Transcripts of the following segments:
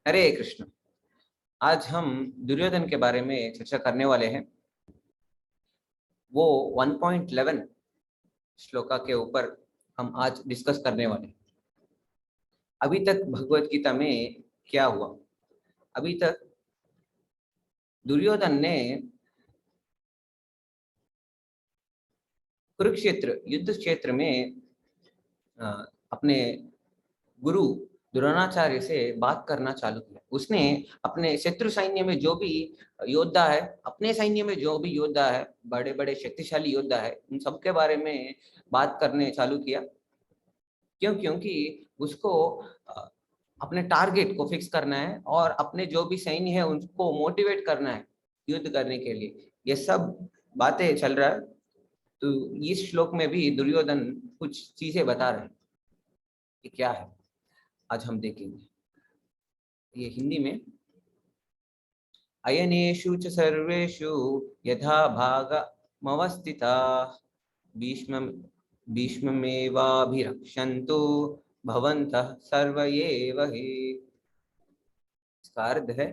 हरे कृष्ण। आज हम दुर्योधन के बारे में चर्चा करने वाले हैं। वो 1.11 श्लोका के ऊपर हम आज डिस्कस करने वाले हैं। अभी तक भगवत गीता में क्या हुआ? अभी तक दुर्योधन ने कुरुक्षेत्र युद्ध क्षेत्र में अपने गुरु द्रोणाचार्य से बात करना चालू किया। उसने अपने शत्रु सैन्य में जो भी योद्धा है, अपने सैन्य में जो भी योद्धा है, बड़े बड़े शक्तिशाली योद्धा है, उन सबके बारे में बात करने चालू किया। क्यों? क्योंकि उसको अपने टारगेट को फिक्स करना है और अपने जो भी सैन्य है उनको मोटिवेट करना है युद्ध करने के लिए। ये सब बातें चल रहा है। तो इस श्लोक में भी दुर्योधन कुछ चीजें बता रहे हैं कि क्या है, आज हम देखेंगे। ये हिंदी में, अयनेषु च सर्वेषु यथा भागमवस्थिताः भीष्ममेवाभिरक्षन्तु भवन्तः सर्व एव हि। इसका अर्थ है,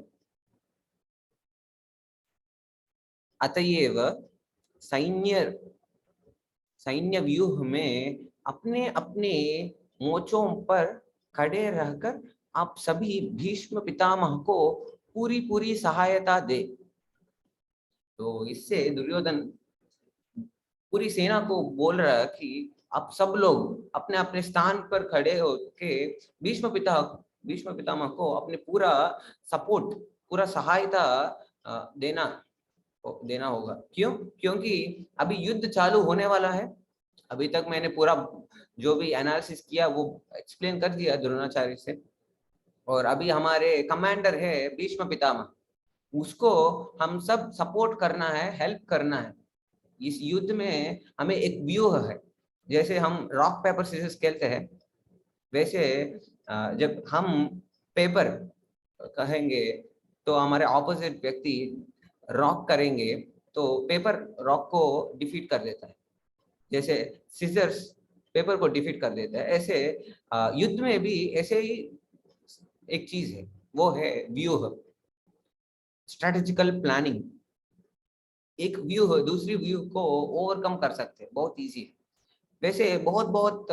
अतएव सैन्य व्यूह में अपने अपने मोर्चों पर खड़े रहकर आप सभी भीष्म पितामह को पूरी पूरी सहायता दे। तो इससे दुर्योधन पूरी सेना को बोल रहा है कि आप सब लोग अपने अपने स्थान पर खड़े होके भीष्म पितामह को अपने पूरा सपोर्ट, पूरा सहायता देना होगा। क्यों? क्योंकि अभी युद्ध चालू होने वाला है। अभी तक मैंने पूरा जो भी एनालिसिस किया वो एक्सप्लेन कर दिया द्रोणाचार्य से। और अभी हमारे कमांडर है भीष्म पितामह, उसको हम सब सपोर्ट करना है, हेल्प करना है। इस युद्ध में हमें एक व्यूह है। जैसे हम रॉक पेपर सीजर्स खेलते हैं, वैसे जब हम पेपर कहेंगे तो हमारे ऑपोजिट व्यक्ति रॉक करेंगे तो पेपर रॉक को डिफीट कर देता है। जैसे सीजर्स पेपर को डिफीट कर देता है, ऐसे युद्ध में भी ऐसे ही एक चीज है, वो है व्यूह, स्ट्रेटेजिकल प्लानिंग। एक व्यू है दूसरी व्यू को ओवरकम कर सकते हैं, बहुत इजी है। वैसे बहुत बहुत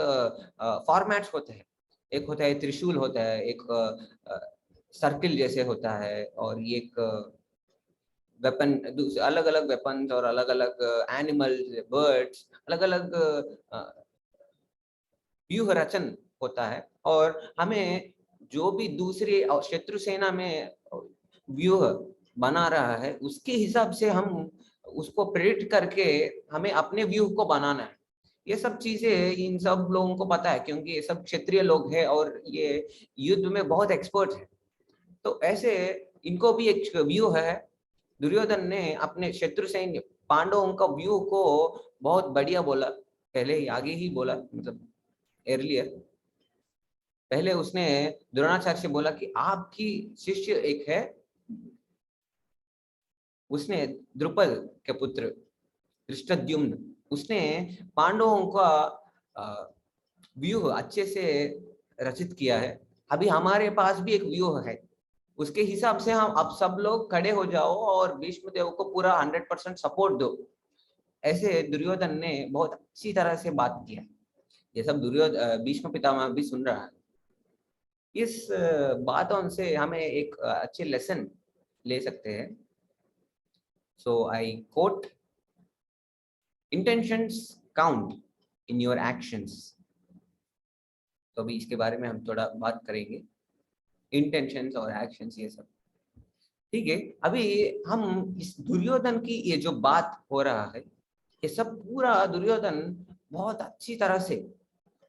फॉर्मेट्स होते हैं। एक होता है त्रिशूल होता है, एक सर्किल जैसे होता है, और एक वेपन, अलग अलग वेपन्स और अलग अलग एनिमल्स, बर्ड्स, अलग अलग व्यूह रचन होता है। और हमें जो भी दूसरी शत्रु सेना में व्यूह बना रहा है उसके हिसाब से हम उसको प्रेडिक्ट करके हमें अपने व्यू को बनाना है। ये सब चीजें इन सब लोगों को पता है, क्योंकि ये सब क्षेत्रीय लोग हैं और ये युद्ध में बहुत एक्सपर्ट है। तो ऐसे इनको भी एक व्यू है। दुर्योधन ने अपने शत्रु सैन्य पांडवों का व्यू को बहुत बढ़िया बोला, पहले ही आगे ही बोला, मतलब एर्लियर। पहले उसने द्रोणाचार्य से बोला कि आपकी शिष्य एक है, उसने द्रुपद के पुत्र धृष्टद्युम्न, उसने पांडवों का व्यूह अच्छे से रचित किया है। अभी हमारे पास भी एक व्यूह है, उसके हिसाब से हम अब सब लोग खड़े हो जाओ और भीष्म देव को पूरा 100% सपोर्ट दो। ऐसे दुर्योधन ने बहुत अच्छी तरह से बात किया। ये सब दुर्योधन भीष्म पितामह भी सुन रहा है। इस बातों से हमें एक अच्छे लेसन ले सकते हैं। So I quote, intentions count in your actions। तो अभी इसके बारे में हम थोड़ा बात करेंगे, intentions और actions ये सब। ठीक है, अभी हम इस दुर्योधन की ये जो बात हो रहा है, ये सब पूरा दुर्योधन बहुत अच्छी तरह से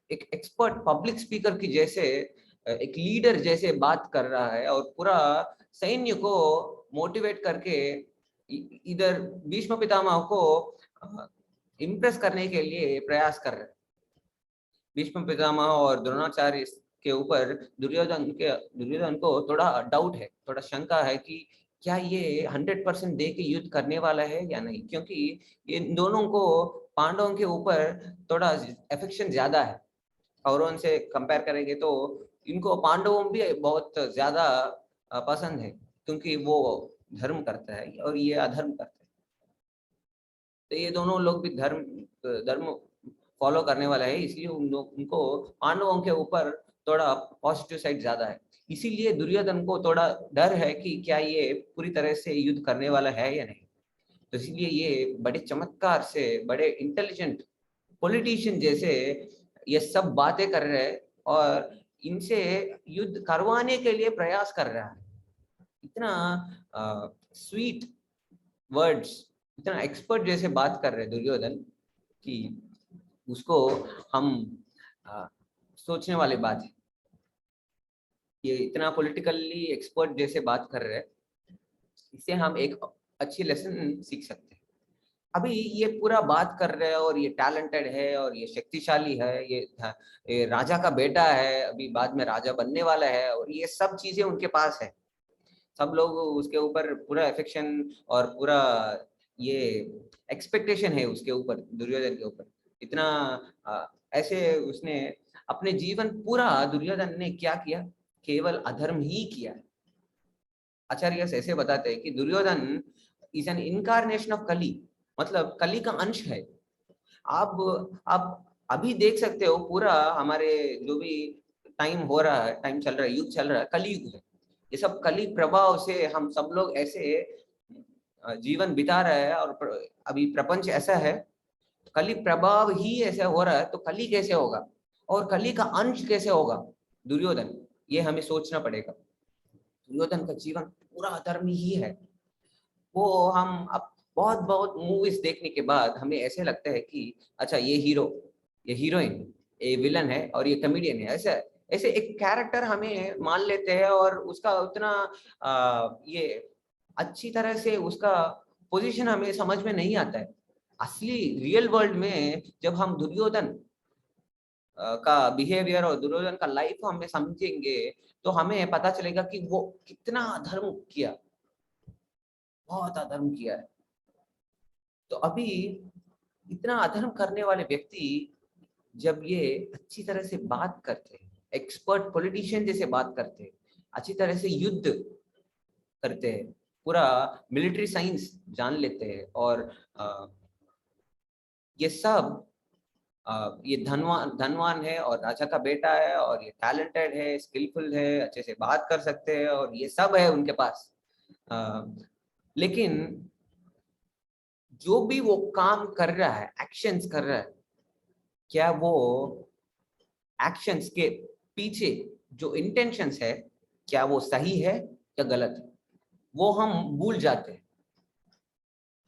एक एक्सपर्ट पब्लिक स्पीकर की जैसे, एक लीडर जैसे बात कर रहा है और पूरा सैन्य को मोटिवेट करके इधर भीष्म पितामह को इम्प्रेस करने के लिए प्रयास कर रहे हैं। भीष्म पितामह और द्रोणाचार्य के ऊपर दुर्योधन को थोड़ा डाउट है, थोड़ा शंका है कि क्या ये 100% दे के युद्ध करने वाला है या नहीं, क्योंकि इन दोनों को पांडवों के ऊपर थोड़ा अफेक्शन ज्यादा है। और उनसे कंपेयर करेंगे तो इनको पांडवों भी बहुत ज्यादा पसंद है, क्योंकि वो धर्म करता है और ये अधर्म करता है। तो ये दोनों लोग भी धर्म धर्म फॉलो करने वाला है, इसलिए उनको पांडवों के ऊपर थोड़ा पॉजिटिव साइड ज्यादा है। इसीलिए दुर्योधन को थोड़ा डर है कि क्या ये पूरी तरह से युद्ध करने वाला है या नहीं। तो इसलिए ये बड़े चमत्कार से, बड़े इंटेलिजेंट पॉलिटिशियन जैसे ये सब बातें कर रहे हैं और इनसे युद्ध करवाने के लिए प्रयास कर रहा है। इतना स्वीट वर्ड्स, इतना एक्सपर्ट जैसे बात कर रहे हैं दुर्योधन कि उसको हम सोचने वाली बात है। ये इतना पॉलिटिकली एक्सपर्ट जैसे बात कर रहे हैं, इससे हम एक अच्छी लेसन सीख सकते हैं। अभी ये पूरा बात कर रहे हैं और ये टैलेंटेड है और ये शक्तिशाली है, ये राजा का बेटा है, अभी बाद में राजा बनने वाला है, और ये सब चीजें उनके पास है। सब लोग उसके ऊपर पूरा अफेक्शन और पूरा ये एक्सपेक्टेशन है उसके ऊपर, दुर्योधन के ऊपर। इतना ऐसे उसने अपने जीवन पूरा, दुर्योधन ने क्या किया, केवल अधर्म ही किया है। आचार्य ऐसे बताते हैं कि Duryodhan is an incarnation of Kali, मतलब कली का अंश है। आप अभी देख सकते हो पूरा हमारे जो भी टाइम हो रहा है, टाइम चल रहा है, युग चल रहा है, कली युग है। ये सब कली प्रभाव से हम सब लोग ऐसे जीवन बिता रहे हैं, और अभी प्रपंच ऐसा है, कली प्रभाव ही ऐसा हो रहा है, तो कली कैसे होगा और कली का अंश कैसे होगा दुर्योधन, ये हमें सोचना पड़ेगा। दुर्योधन का जीवन पूरा अधर्मी ही है। वो हम अब बहुत बहुत मूवीज देखने के बाद हमें ऐसे लगता है कि अच्छा ये हीरो, ये हीरोइन, ये विलन है और ये कॉमेडियन है, ऐसा ऐसे एक कैरेक्टर हमें मान लेते हैं और उसका उतना ये अच्छी तरह से उसका पोजीशन हमें समझ में नहीं आता है। असली रियल वर्ल्ड में जब हम दुर्योधन का बिहेवियर और दुर्योधन का लाइफ हमें समझेंगे, तो हमें पता चलेगा कि वो कितना अधर्म किया, बहुत अधर्म किया है। तो अभी इतना अधर्म करने वाले व्यक्ति जब ये अच्छी तरह से बात करते हैं, एक्सपर्ट पॉलिटिशियन जैसे बात करते हैं, अच्छी तरह से युद्ध करते हैं, पूरा मिलिट्री साइंस जान लेते हैं, और ये सब ये धनवान है और राजा का बेटा है और ये टैलेंटेड है, स्किलफुल है, अच्छे से बात कर सकते हैं और ये सब है उनके पास। लेकिन जो भी वो काम कर रहा है, एक्शंस कर रहा है, क्या वो एक्शंस के पीछे जो इंटेंशंस है, क्या वो सही है या गलत है, वो हम भूल जाते हैं।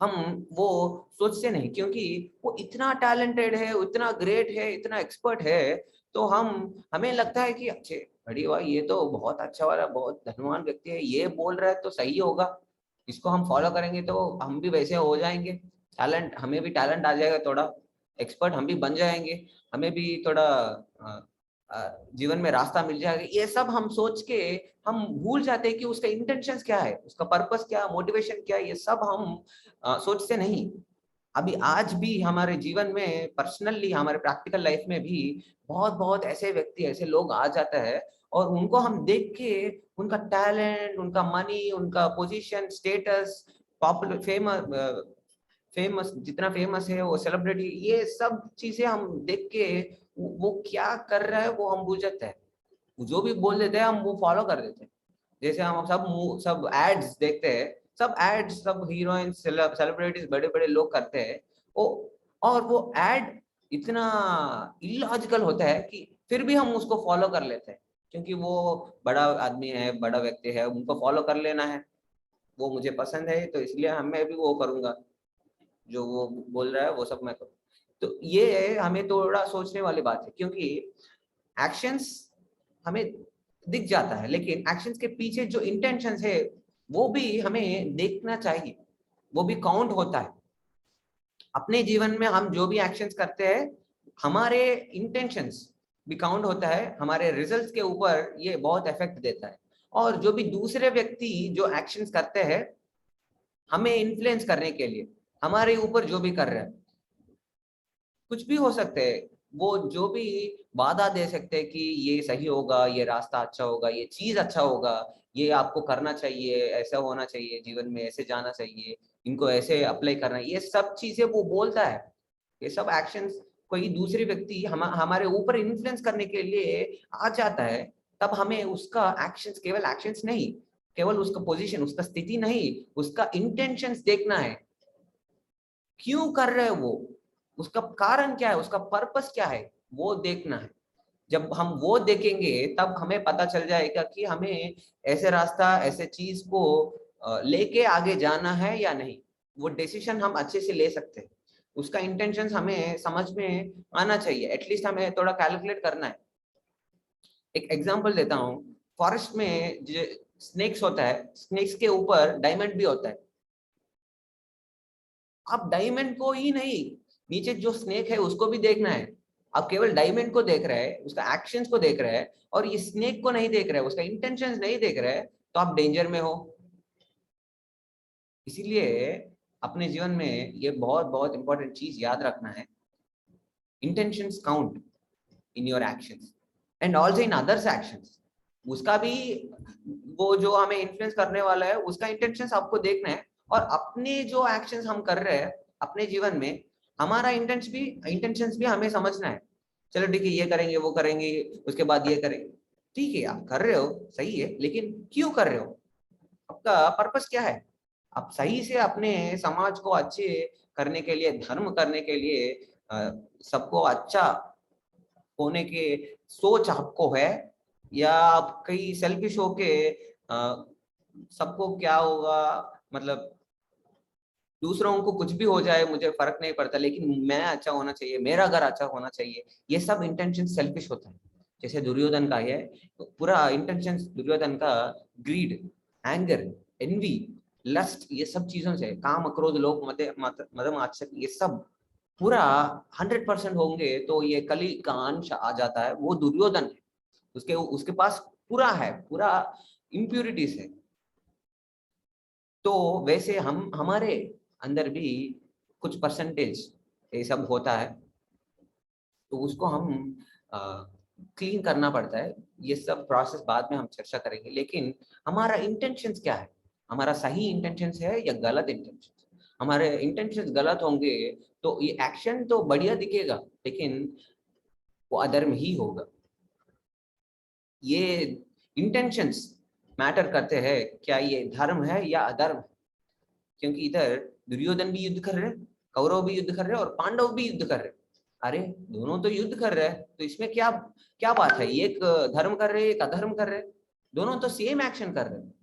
हम वो सोचते नहीं, क्योंकि वो इतना टैलेंटेड है, इतना ग्रेट है, इतना एक्सपर्ट है, तो हमें लगता है कि अच्छे बड़ी वाह, ये तो बहुत अच्छा वाला, बहुत धनवान व्यक्ति है, ये बोल रहा है तो सही होगा, इसको हम फॉलो करेंगे तो हम भी वैसे हो जाएंगे, टैलेंट, हमें भी टैलेंट आ जाएगा थोड़ा, एक्सपर्ट हम भी बन जाएंगे, हमें भी थोड़ा जीवन में रास्ता मिल जाएगा। ये सब हम सोच के हम भूल जाते हैं कि उसका इंटेंशंस क्या है, उसका पर्पस क्या, मोटिवेशन क्या है, ये सब हम सोचते नहीं। अभी आज भी हमारे जीवन में, पर्सनली हमारे प्रैक्टिकल लाइफ में भी बहुत बहुत ऐसे व्यक्ति, ऐसे लोग आ जाते हैं, और उनको हम देख के उनका टैलेंट, उनका मनी, उनका पोजीशन, स्टेटस, पॉपुलर, फेमस जितना फेमस है, वो सेलिब्रिटी, ये सब चीजें हम देख के वो क्या कर रहा है वो हम भूल जाते हैं। जो भी बोल देते हैं हम वो फॉलो कर देते हैं। जैसे हम सब एड्स देखते हैं, सब एड्स, सब हीरोइन, सेलिब्रिटीज, बड़े बड़े लोग करते हैं वो, और वो एड इतना इलॉजिकल होता है कि फिर भी हम उसको फॉलो कर लेते हैं, क्योंकि वो बड़ा आदमी है, बड़ा व्यक्ति है, उनको फॉलो कर लेना है, वो मुझे पसंद है, तो इसलिए मैं भी वो करूंगा, जो वो बोल रहा है वो सब मैं करूँ। तो ये हमें थोड़ा सोचने वाली बात है, क्योंकि एक्शंस हमें दिख जाता है, लेकिन एक्शंस के पीछे जो इंटेंशंस है वो भी हमें देखना चाहिए, वो भी काउंट होता है। अपने जीवन में हम जो भी एक्शंस करते हैं, हमारे इंटेंशंस भी काउंट होता है, हमारे रिजल्ट्स के ऊपर ये बहुत इफेक्ट देता है। और जो भी दूसरे व्यक्ति जो एक्शंस करते हैं हमें इन्फ्लुएंस करने के लिए, हमारे ऊपर जो भी कर रहे हैं, कुछ भी हो सकते हैं, वो जो भी वादा दे सकते हैं कि ये सही होगा, ये रास्ता अच्छा होगा, ये चीज अच्छा होगा, ये आपको करना चाहिए, ऐसा होना चाहिए जीवन में, ऐसे जाना चाहिए, इनको ऐसे अप्लाई करना है, ये सब चीजें वो बोलता है। ये सब एक्शंस कोई दूसरी व्यक्ति हमारे ऊपर इन्फ्लुएंस करने के लिए आ जाता है, तब हमें उसका एक्शंस, केवल एक्शंस नहीं, केवल उसका पोजीशन, उसका स्थिति नहीं, उसका इंटेंशंस देखना है। क्यों कर रहे हैं वो, उसका कारण क्या है, उसका पर्पस क्या है, वो देखना है। जब हम वो देखेंगे तब हमें पता चल जाएगा कि हमें ऐसे रास्ता, ऐसे चीज को लेके आगे जाना है या नहीं। वो डिसीजन हम अच्छे से ले सकते हैं, उसका इंटेंशन हमें समझ में आना चाहिए, एटलीस्ट हमें थोड़ा कैलकुलेट करना है। एक एग्जांपल देता हूँ, फॉरेस्ट में जो स्नेक्स होता है, स्नेक्स के ऊपर डायमंड भी होता है। आप डायमंड को ही नहीं, नीचे जो स्नेक है उसको भी देखना है। आप केवल डायमंड को देख रहे हैं, उसका एक्शंस को देख रहे हैं, और ये स्नेक को नहीं देख रहे हैं, उसका इंटेंशंस नहीं देख रहे हैं, तो आप डेंजर में हो। इसीलिए अपने जीवन में ये बहुत बहुत इंपॉर्टेंट चीज याद रखना है, intentions count in your actions and also in others actions. उसका भी, वो जो हमें इन्फ्लुएंस करने वाला है उसका इंटेंशंस आपको देखना है, और अपने जो एक्शंस हम कर रहे हैं अपने जीवन में, हमारा इंटेंशंस भी हमें समझना है। चलो ठीक है, ये करेंगे, वो करेंगे, उसके बाद ये करेंगे, ठीक है आप कर रहे हो सही है, लेकिन क्यों कर रहे हो, आपका पर्पस क्या है। आप सही से अपने समाज को अच्छे करने के लिए, धर्म करने के लिए, सबको अच्छा होने के सोच आपको है, या आप कई सेल्फिश होके सबको क्या होगा, मतलब दूसरों को कुछ भी हो जाए मुझे फर्क नहीं पड़ता, लेकिन मैं अच्छा होना चाहिए, मेरा घर अच्छा होना चाहिए, ये सब इंटेंशन सेल्फिश होता है। जैसे दुर्योधन का है, पूरा इंटेंशन दुर्योधन का ग्रीड, एंगर, एनवी, लस्ट, ये सब चीजों से, काम, क्रोध, लोभ, मदम, आश्चर्य, ये सब पूरा 100% होंगे तो ये कली का अंश आ जाता है, वो दुर्योधन है। उसके उसके पास पूरा है, पूरा इम्प्यूरिटीज है। तो वैसे हम हमारे अंदर भी कुछ परसेंटेज ये सब होता है, तो उसको हम क्लीन करना पड़ता है। ये सब प्रोसेस बाद में हम चर्चा करेंगे, लेकिन हमारा इंटेंशंस क्या है, हमारा सही इंटेंशंस है या गलत इंटेंशंस। हमारे इंटेंशंस गलत होंगे तो ये एक्शन तो बढ़िया दिखेगा, लेकिन वो अधर्म ही होगा। ये इंटेंशंस मैटर करते हैं, क्या ये धर्म है या अधर्म है। क्योंकि इधर दुर्योधन भी युद्ध कर रहे हैं, कौरव भी युद्ध कर रहे हैं, और पांडव भी युद्ध कर रहे हैं। अरे दोनों तो युद्ध कर रहे हैं, तो इसमें क्या क्या बात है, एक धर्म कर रहे हैं, एक अधर्म कर रहे हैं, दोनों तो सेम एक्शन कर रहे हैं,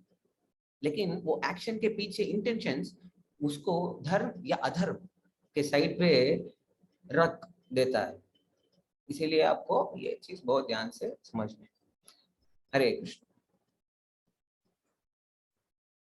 लेकिन वो एक्शन के पीछे इंटेंशंस उसको धर्म या अधर्म के साइड पे रख देता है। इसीलिए आपको ये चीज बहुत ध्यान से समझनी है। हरे कृष्ण।